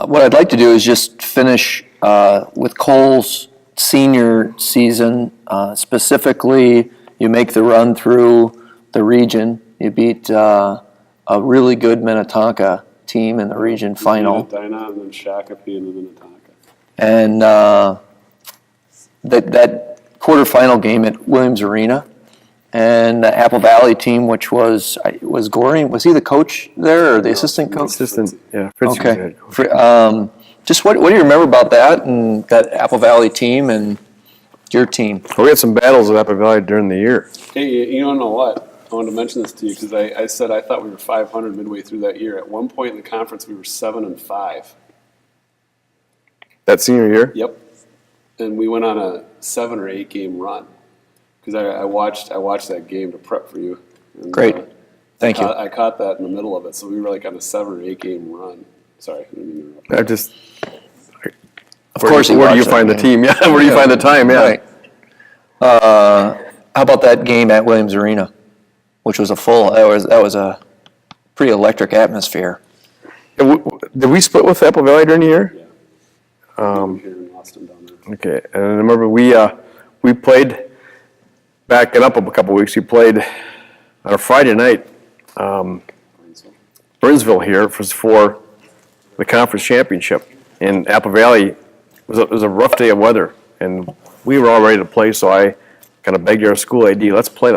what I'd like to do is just finish with Cole's senior season. Specifically, you make the run through the region. You beat a really good Minnetonka team in the region final. Dinah and then Shakopee and then Minnetonka. And that quarterfinal game at Williams Arena. And the Apple Valley team, which was Goring, was he the coach there or the assistant coach? Assistant, yeah. Fritz Okay. was the head coach. Just what do you remember about that and that Apple Valley team and your team? Well, we had some battles at Apple Valley during the year. Hey, you don't know what? I wanted to mention this to you because I said I thought we were 500 midway through that year. At one point in the conference, we were 7-5. That senior year? Yep. And we went on a 7 or 8 game run because I watched that game to prep for you. And, Great. Thank you. I caught that in the middle of it, so we were like on a 7 or 8 game run. Sorry, I didn't mean to interrupt. I just. Of course, where do you find the team? Yeah, where do you find the time? Yeah. Right. How about that game at Williams Arena, which was that was a pretty electric atmosphere. Did we split with Apple Valley during the year? Yeah. Here in Austin down there. Okay, and I remember we played, backing up a couple weeks, we played on a Friday night, Burnsville here for the conference championship. In Apple Valley, it was a rough day of weather, and we were all ready to play, so I kind of begged our school AD, let's play.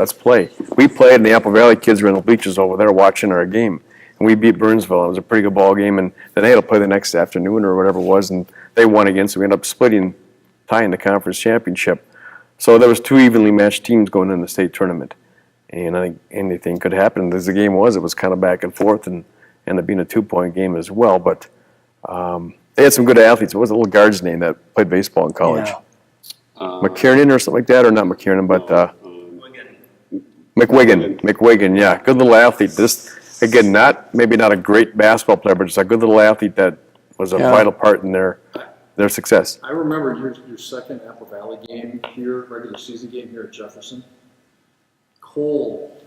We played, and the Apple Valley kids were in the bleachers over there watching our game. And we beat Burnsville. It was a pretty good ball game, and then they had to play the next afternoon or whatever it was, and they won again, so we ended up tying the conference championship. So there was 2 evenly matched teams going in the state tournament, and I think anything could happen. As the game was, it was kind of back and forth, and ended up being a 2-point game as well. But they had some good athletes. What was the little guard's name that played baseball in college? Yeah. McKiernan or something like that, or not McKiernan, but McWiggin, yeah. Good little athlete. This, again, maybe not a great basketball player, but just a good little athlete that was a vital part in their success. I remember your second Apple Valley game here, regular season game here at Jefferson. Cole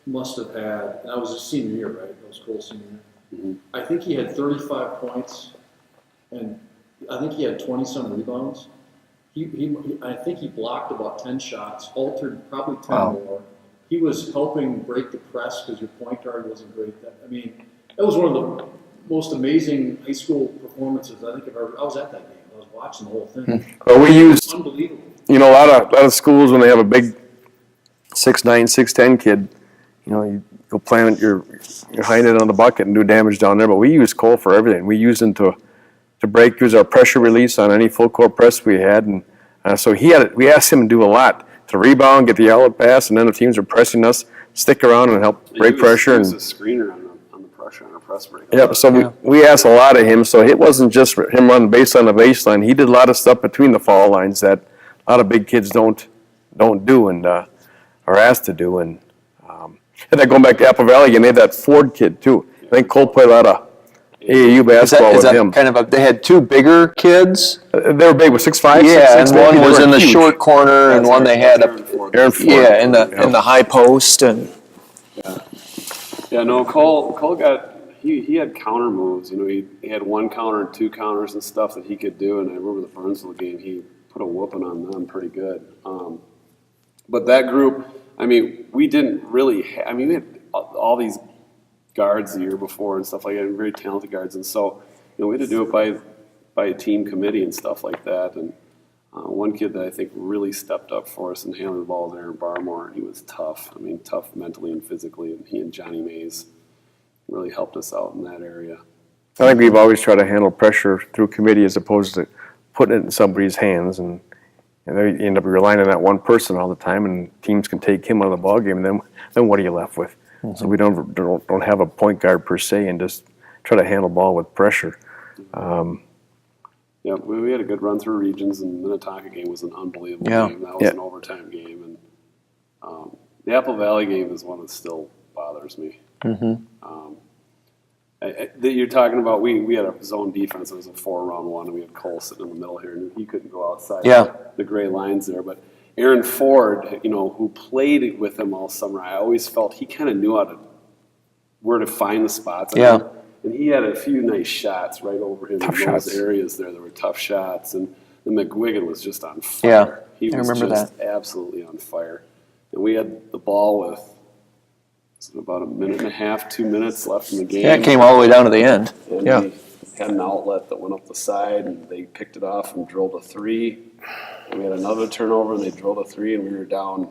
must have had, and I was a senior year, right? That was Cole's senior year. Mm-hmm. I think he had 35 points, and I think he had 20-some rebounds. I think he blocked about 10 shots, altered probably 10 more. He was helping break the press because your point guard wasn't great. That was one of the most amazing high school performances I think I've ever. I was at that game. I was watching the whole thing. Well, we used, Unbelievable. a lot of schools when they have a big 6'9", 6'10" kid, you go plant your hind end on the bucket and do damage down there. But we used Cole for everything. We used him to use our pressure release on any full court press we had, and so we asked him to do a lot to rebound, get the outlet pass, and then the teams are pressing us, stick around and help break pressure. He was a screener on the pressure on our press break. Yep. So we asked a lot of him. So it wasn't just him running baseline to baseline. He did a lot of stuff between the foul lines that a lot of big kids don't do and are asked to do. And then going back to Apple Valley again, they had that Ford kid too. I think Cole played a lot of AAU basketball with him. They had 2 bigger kids? They were big, with 6'5", Yeah, 6'6", and one was in the huge. short corner, and one they had Aaron Ford. in the high post. And Yeah, no, Cole got, he had counter moves. He had 1 counter and 2 counters and stuff that he could do. And I remember the Burnsville game, he put a whooping on them pretty good. But that group, we didn't really, we had all these guards the year before and stuff like that, very talented guards. And so, we had to do it by a team committee and stuff like that. And one kid that I think really stepped up for us and handled the ball was Aaron Barmore. He was tough. Tough mentally and physically. And he and Johnny Mays really helped us out in that area. I think we've always tried to handle pressure through committee as opposed to putting it in somebody's hands, and they end up relying on that one person all the time, and teams can take him out of the ballgame, and then what are you left with? Mm-hmm. So we don't have a point guard per se, and just try to handle ball with pressure. Yeah, we had a good run through regions, and the Minnetonka game was an unbelievable game. That was an overtime game, and the Apple Valley game is one that still bothers me. Mm-hmm. That you're talking about, we had a zone defense. It was a 4-round-1, and we had Cole sitting in the middle here, and he couldn't go outside the gray lines there. But Aaron Ford, who played with him all summer, I always felt he kind of knew where to find the spots. And he had a few nice shots right over him Tough in those shots. areas there. There were tough shots, and the McGuigan was just on fire. Yeah, He I was remember just absolutely on fire. And we had the ball with about a minute and a half, 2 minutes left in the game. Yeah, it came all the way down to the end. And Yeah. we had an outlet that went up the side, and they picked it off and drilled a three. And we had another turnover, and they drilled a three, and we were down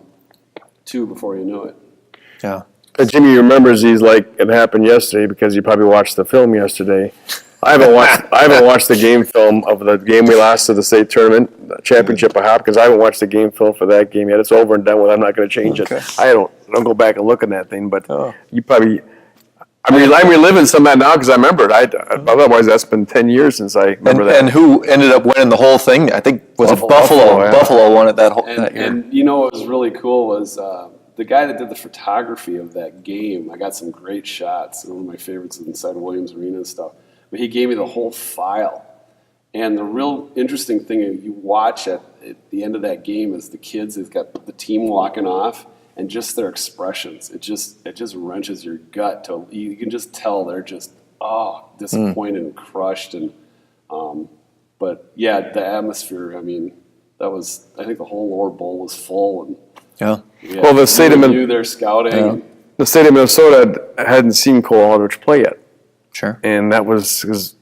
2 before you knew it. Yeah. Jimmy remembers these like it happened yesterday because you probably watched the film yesterday. I haven't watched the game film of the game we lost to the state tournament, the championship of Hopkins. I haven't watched the game film for that game yet. It's over and done with. I'm not going to change Okay. it. I don't go back and look at that thing, but Oh. you probably. I'm reliving some of that now because I remember it. Otherwise, that's been 10 years since I remember that. And who ended up winning the whole thing? I think was it Buffalo, Buffalo. yeah. Buffalo won it that And, year. and you know what was really cool was the guy that did the photography of that game. I got some great shots. One of my favorites is inside Williams Arena and stuff. But he gave me the whole file. And the real interesting thing you watch at the end of that game is the kids have got the team walking off and just their expressions. It just wrenches your gut. You can just tell they're just disappointed and crushed. And but yeah, the atmosphere. I mean, that was. I think the whole Lower Bowl was full. And Yeah. yeah, Well, the state of knew their scouting. Yeah. The state of Minnesota hadn't seen Cole Aldrich play yet. Sure. And that was his,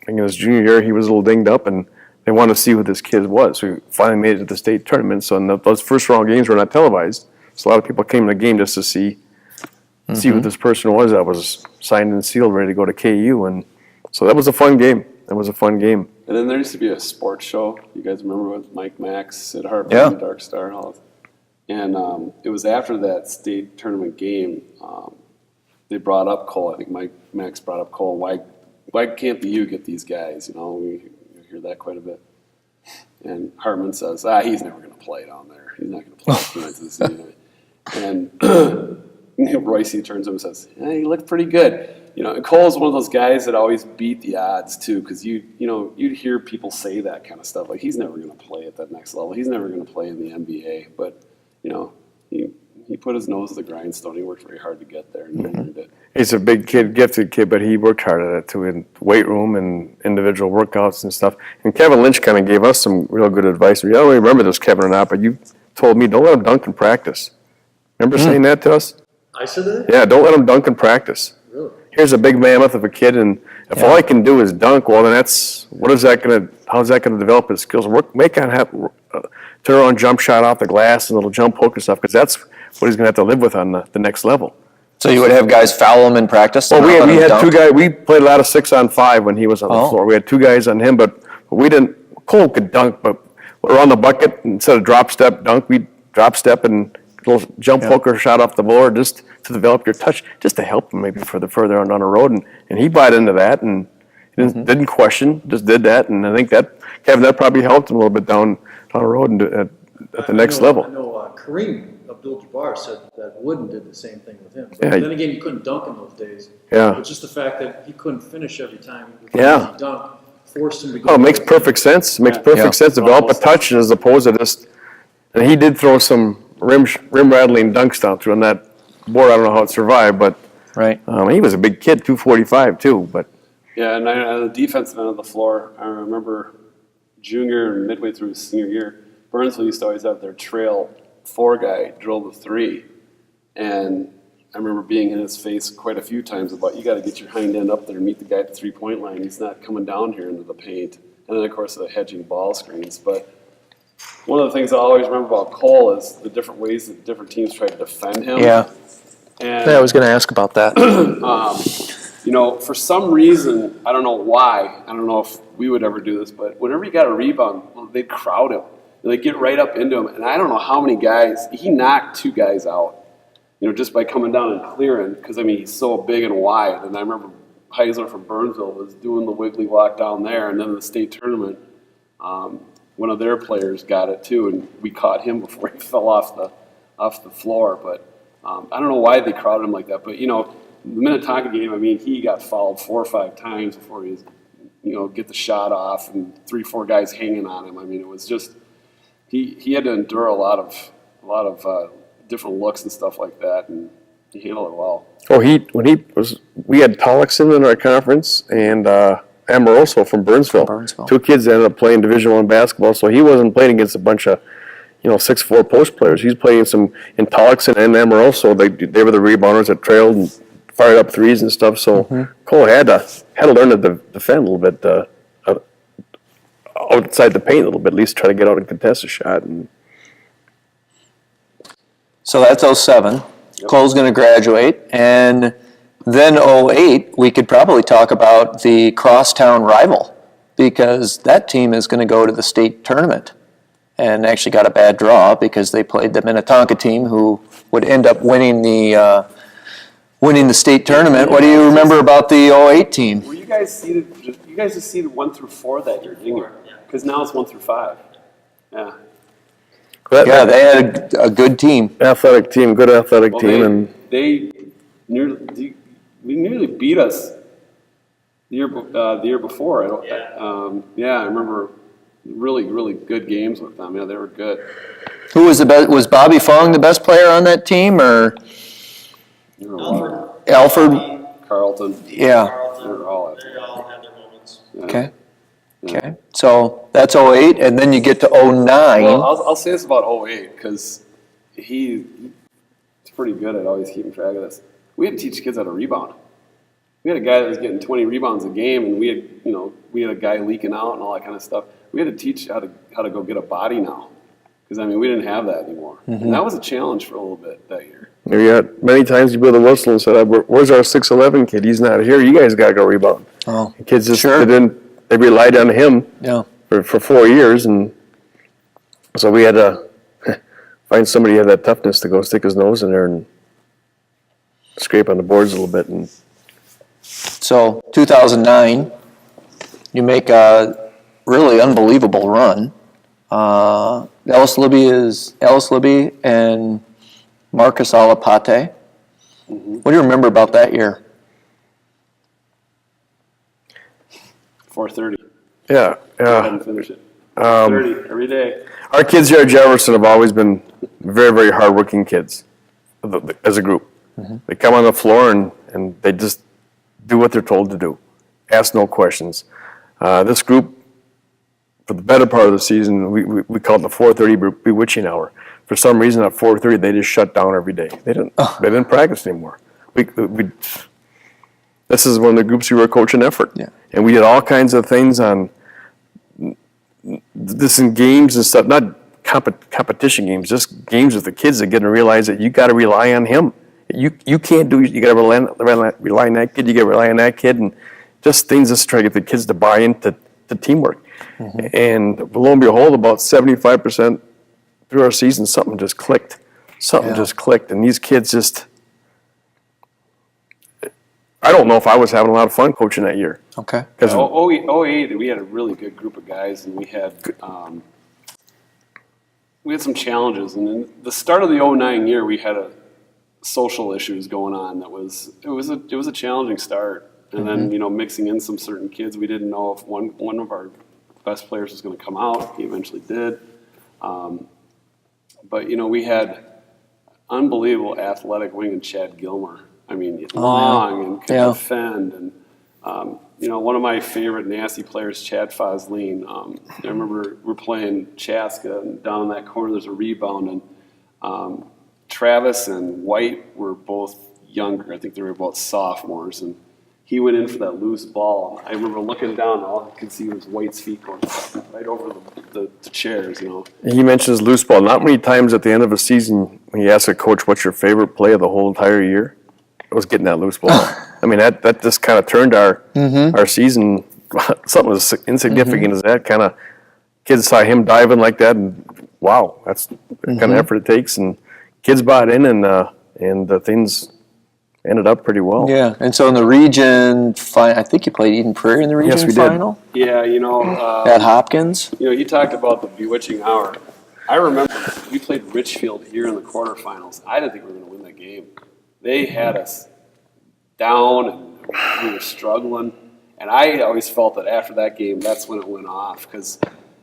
I think in his junior year, he was a little dinged up, and they wanted to see who this kid was. So he finally made it to the state tournament. So those first round games were not televised. So a lot of people came to the game just to see who this person was that was signed and sealed, ready to go to KU. And so that was a fun game. That was a fun game. And then there used to be a sports show. You guys remember with Mike Max, Sid Harper, Yeah. and Dark Star, and all that. And it was after that state tournament game. They brought up Cole. I think Mike Max brought up Cole. Why can't the U get these guys? You know, we hear that quite a bit. And Hartman says, he's never going to play down there. He's not going to play Kansas City. And Royce turns to him and says, he looked pretty good. You know, and Cole's one of those guys that always beat the odds too, because you'd hear people say that kind of stuff, like he's never going to play at that next level. He's never going to play in the NBA. But you know, he put his nose to the grindstone. He worked very hard to get there, and he earned it. He's a big kid, gifted kid, but he worked hard at it too, in weight room and individual workouts and stuff. And Kevin Lynch kind of gave us some real good advice. I don't remember this, Kevin, or not, but you told me don't let him dunk in practice. Remember saying that to us? I said that? Yeah, don't let him dunk in practice. Really? Here's a big mammoth of a kid, and if all he can do is dunk, well, then how's that going to develop his skills? Make him have turn around jump shot off the glass and little jump hook and stuff, because that's what he's going to have to live with on the next level. So you would have guys foul him in practice? Well, and not let we him had dunk? two guys. We played a lot of 6-on-5 when he was on the Oh. floor. We had two guys on him, but we didn't. Cole could dunk, but around the bucket, instead of drop step dunk, we drop step and little jump Yeah. hook or shot off the board just to develop your touch, just to help him maybe for the further on the road. And he bought into that and didn't question, just did that. And I think Kevin, that probably helped him a little bit down the road and at the next level. I know Kareem Abdul-Jabbar said that Wooden did the same thing with him. But Yeah. then again, you couldn't dunk in those days. Yeah. But just the fact that he couldn't finish every time Yeah. he dunked forced him to go. Oh, it makes perfect sense. It makes Yeah. perfect Yeah. sense. Develop a touch as opposed to just. And he did throw some rim rattling dunks down through on that board. I don't know how it survived, but Right. he was a big kid, 245 too. But Yeah, and on the defensive end of the floor, I remember junior and midway through his senior year, Burnsville used to always have their trail 4 guy drill the 3. And I remember being in his face quite a few times about, you got to get your hind end up there and meet the guy at the 3-point line. He's not coming down here into the paint. And then, of course, the hedging ball screens. But one of the things I always remember about Cole is the different ways that different teams try to defend him. Yeah. And I was going to ask about that. you know, for some reason, I don't know why, I don't know if we would ever do this, but whenever he got a rebound, they'd crowd him. They'd get right up into him. And I don't know how many guys, he knocked 2 guys out, you know, just by coming down and clearing, because, I mean, he's so big and wide. And I remember Heisler from Burnsville was doing the wiggly walk down there, and then in the state tournament, one of their players got it too, and we caught him before he fell off the floor. But I don't know why they crowded him like that. But, you know, the Minnetonka game, I mean, he got fouled 4 or 5 times before he was, you know, get the shot off, and 3-4 guys hanging on him. I mean, it was just he had to endure a lot of different looks and stuff like that. And He handled it well. Oh, we had Tollexon in our conference and Amoroso from Burnsville. Two kids that ended up playing Division I basketball, so he wasn't playing against a bunch of 6'4" post players. He's playing in Tollexon and Amoroso. They were the rebounders that trailed and fired up threes and stuff. So Cole had to learn to defend a little bit, outside the paint a little bit, at least try to get out and contest a shot. And So that's 07. Cole's going to graduate. And then 08, we could probably talk about the crosstown rival, because that team is going to go to the state tournament and actually got a bad draw because they played the Minnetonka team, who would end up winning the state tournament. What do you remember about the 08 team? Were you guys seeded? You guys just seeded 1 through 4 that year, didn't you? Because now it's 1 through 5. Yeah. Yeah, they had a good team. good athletic team, and they nearly beat us the year before. I remember really, really good games with them. Yeah, they were good. Who was the best? Was Bobby Fong the best player on that team, or Alfred? Carlton. Yeah. They were all They all had their moments. yeah. Okay. Okay. So that's 08, and then you get to 09. Well, I'll say this about 08 because he's pretty good at always keeping track of this. We had to teach kids how to rebound. We had a guy that was getting 20 rebounds a game, and we had a guy leaking out and all that kind of stuff. We had to teach how to go get a body now, because we didn't have that anymore. And that was a challenge for a little bit that year. yeah, many times you blew the whistle and said, "Where's our 6'11" kid? He's not here. You guys got to go rebound." Oh, The kids just sure. they relied on him Yeah. for 4 years, and so we had to find somebody who had that toughness to go stick his nose in there and scrape on the boards a little bit. And So 2009, you make a really unbelievable run. Ellis Libby and Marcus Alapate. What do you remember about that year? 4:30. yeah, Go ahead and finish it. 30 every day. our kids here at Jefferson have always been very, very hardworking kids as a group. They come on the floor and they just do what they're told to do, ask no questions. This group, for the better part of the season, we called the 4:30 bewitching hour. For some reason, at 4:30, they just shut down every day. They didn't practice anymore. This is one of the groups we were coaching effort. Yeah. And we did all kinds of things on this in games and stuff, not competition games, just games with the kids that get to realize that you got to rely on him. You can't do, you got to rely on that kid, you got to rely on that kid, and just things just try to get the kids to buy into teamwork. And lo and behold, about 75% through our season, something just clicked. And these kids just, I don't know if I was having a lot of fun coaching that year. Okay. Because 08, we had a really good group of guys, and we had some challenges. And in the start of the 09 year, we had social issues going on. It was a challenging start. And then mixing in some certain kids, we didn't know if one of our best players was going to come out. He eventually did. But we had unbelievable athletic wing in Chad Gilmer. I mean, long and could defend. And, one of my favorite nasty players, Chad Fosleen. I remember we're playing Chaska, and down in that corner there's a rebound. And Travis and White were both younger. I think they were both sophomores. And he went in for that loose ball. I remember looking down, and all I could see was White's feet going right over the chairs, he mentions loose ball. Not many times at the end of a season when you ask a coach what's your favorite play of the whole entire year, it was getting that loose ball. I mean, that just kind of turned our season. Something as insignificant as that. Kind of kids saw him diving like that, and wow, that's the kind of effort it takes. And kids bought in, and the things ended up pretty well. Yeah, and so in the region, I think you played Eden Prairie in the region Yes, we did. final Yeah, at Hopkins. you talked about the bewitching hour. I remember we played Richfield here in the quarterfinals. I didn't think we were going to win that game. They had us down, and we were struggling. And I always felt that after that game, that's when it went off. Because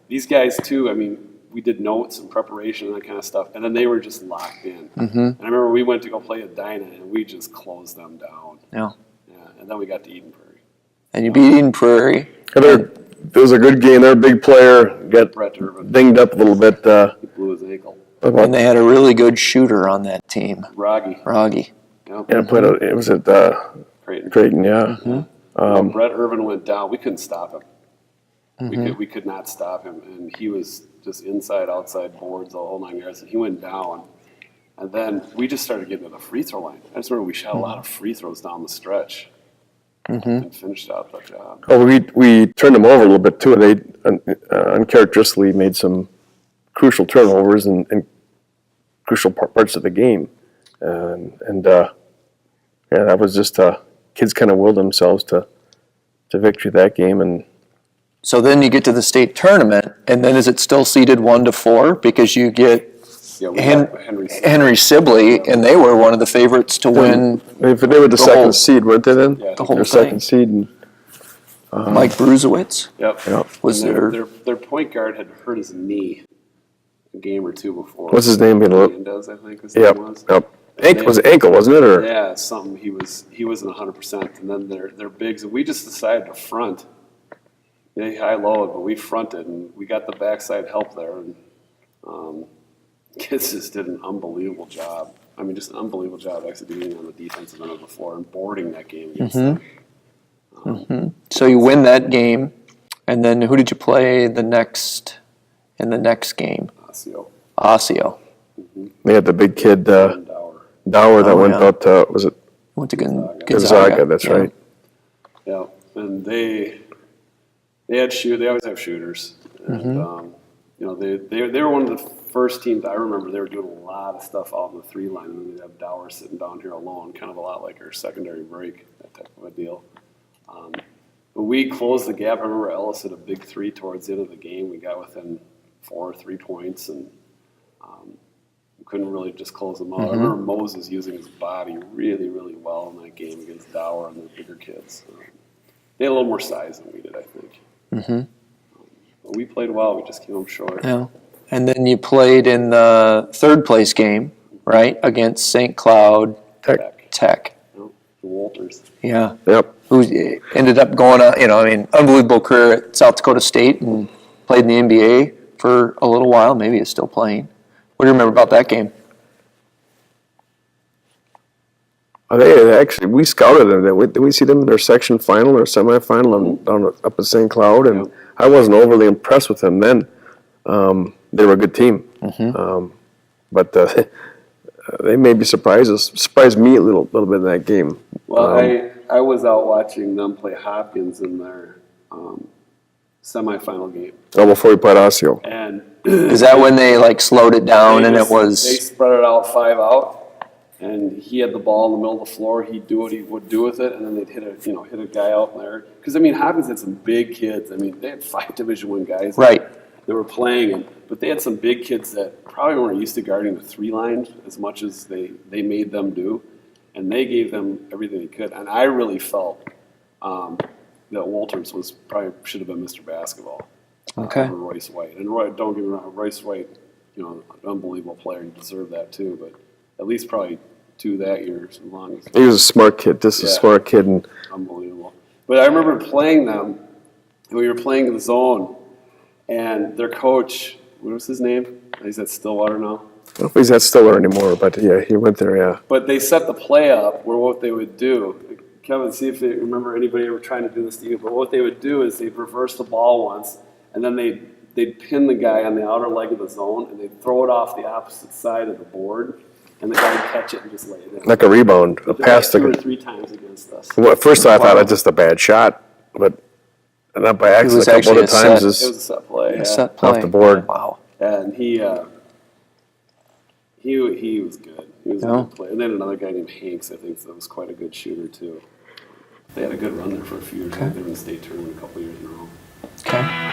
these guys, too, I mean, we did notes and preparation and that kind of stuff, and then they were just locked in. And I remember we went to go play at Dinah, and we just closed them down. Yeah. Yeah, and then we got to Eden Prairie. And you beat Eden Prairie. It was a good game. Their big player got Brett Irvin, dinged up a little bit. he blew his ankle. And they had a really good shooter on that team, Rogge. Rogge. Yep. Yeah, it was at Creighton. Creighton, yeah. When Brett Irvin went down, we couldn't stop him. We could not stop him, and he was just inside, outside boards, the whole 9 yards. And he went down, and then we just started getting to the free throw line. I just remember we shot a lot of free throws down the stretch and finished out the job. Oh, we turned them over a little bit too. They uncharacteristically made some crucial turnovers and crucial parts of the game, and that was just kids kind of willed themselves to victory that game. And So then you get to the state tournament, and then is it still seeded 1-4 because you get Yeah, we got Henry Sibley, and they were one of the favorites to win. they were the second whole- seed, weren't they then? Yeah. The whole Their thing. second seed. And, Mike Bruzewitz Yep. Yep. was And there. their point guard had hurt his knee a game or two before. What's his name? Hernandez, I think his Yep, name was. yep. Was it ankle, wasn't it? Or Yeah, something he wasn't 100%, and then their bigs, and we just decided to front. They high low, but we fronted, and we got the backside help there, and kids just did an unbelievable job. I mean, just an unbelievable job executing on the defensive end of the floor and boarding that game against them. So you win that game, and then who did you play in the next game? Osseo Osseo. they had the big kid and Dower. Dower that Oh, went yeah. out to, was it Went to Gonzaga? That's Yeah. right. Yeah, and they always have shooters, and they were one of the first teams I remember. They were doing a lot of stuff out in the 3 line, and then they'd have Dower sitting down here alone, kind of a lot like our secondary break, that type of a deal. But we closed the gap. I remember Ellis hit a big 3 towards the end of the game. We got within 4 or 3 points, and we couldn't really just close them out. I remember Moses using his body really, really well in that game against Dower and the bigger kids. They had a little more size than we did, I think. But we played well. We just came up short. Yeah. And then you played in the third place game, right, against St. Cloud Tech. The Walters. Yeah. Yep. Who ended up going on, unbelievable career at South Dakota State and played in the NBA for a little while. Maybe is still playing. What do you remember about that game? They actually, we scouted them. Did we see them in their section final or semifinal down up at St. Cloud? And I wasn't overly impressed with them then. They were a good team. But they maybe surprised me a little bit in that game. Well, I was out watching them play Hopkins in their semifinal game. Oh, before we played Osseo. And Is that when they slowed it down and it they was spread it out 5 out, and he had the ball in the middle of the floor. He'd do what he would do with it, and then they'd hit a guy out there. Because Hopkins had some big kids. They had 5 Division I guys. right? They were playing, but they had some big kids that probably weren't used to guarding the 3 line as much as they made them do, and they gave them everything they could. And I really felt that Walters should have been Mr. Basketball. Okay. Over Royce White. And don't get me wrong, Royce White, an unbelievable player, and deserved that too. But at least probably 2 that year, as long as He was a smart kid. This is a Yeah. smart kid. And unbelievable. But I remember playing them, and we were playing in the zone, and their coach, what was his name? He's at Stillwater now. I don't know if he's at Stiller anymore, but yeah, he went there, yeah. But they set the play up where what they would do. Kevin, see if you remember anybody ever trying to do this to you. But what they would do is they'd reverse the ball once, and then they'd pin the guy on the outer leg of the zone, and they'd throw it off the opposite side of the board, and the guy would catch it and just lay it in. Like a rebound, a They did pass that 2 or to. 3 times against us. Well, at first I thought it was just a bad shot, but not by accident. was A couple actually other a times set. is It was a set play. A set play. off the board. Wow. And he was good. He was a Yeah. good player. And then another guy named Hanks, I think, that was quite a good shooter too. They had a good run there for a few years. They were in the state tournament a couple years in a row. Okay.